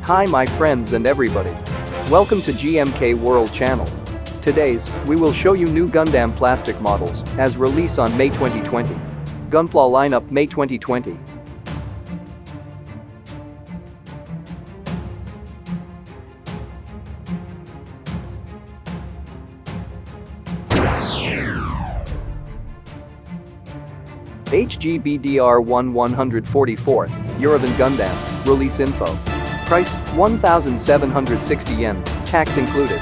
Hi my friends and everybody. Welcome to GMK World Channel. Today's, we will show you new Gundam plastic models as release on May 2020. GunPla Lineup May 2020. HGBD-R 1/144th, Uraven Gundam, release info. Price, 1,760 yen, tax included.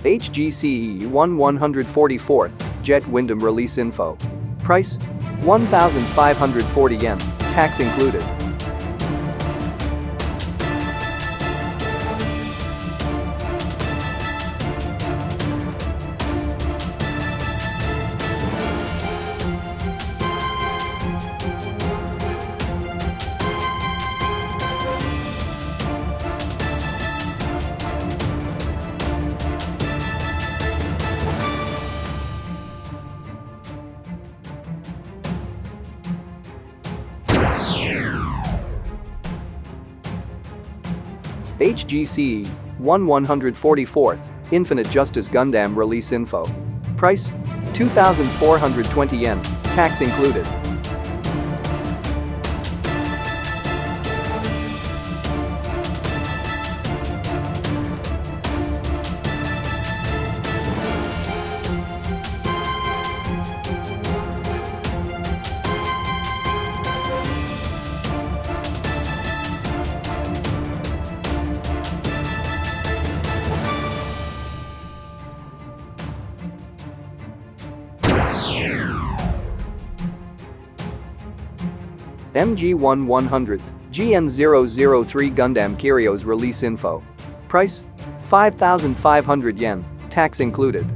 HGCE 1/144th, Jet Windam release info. Price, 1,540 yen, tax included. HGCE 1/144th, Infinite Justice Gundam release info. Price, 2,420 yen, tax included. MG1/100th, GN003 Gundam Kyrios release info. Price, 5,500 yen, tax included.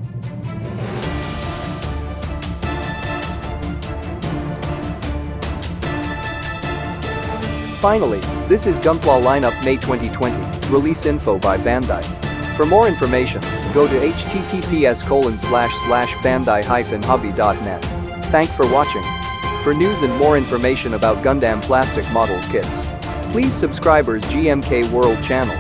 Finally, this is GunPla Lineup May 2020, release info by Bandai. For more information, go to https://bandai-hobby.net. Thanks for watching. For news and more information about Gundam plastic models kits, please subscribe our GMK World Channel.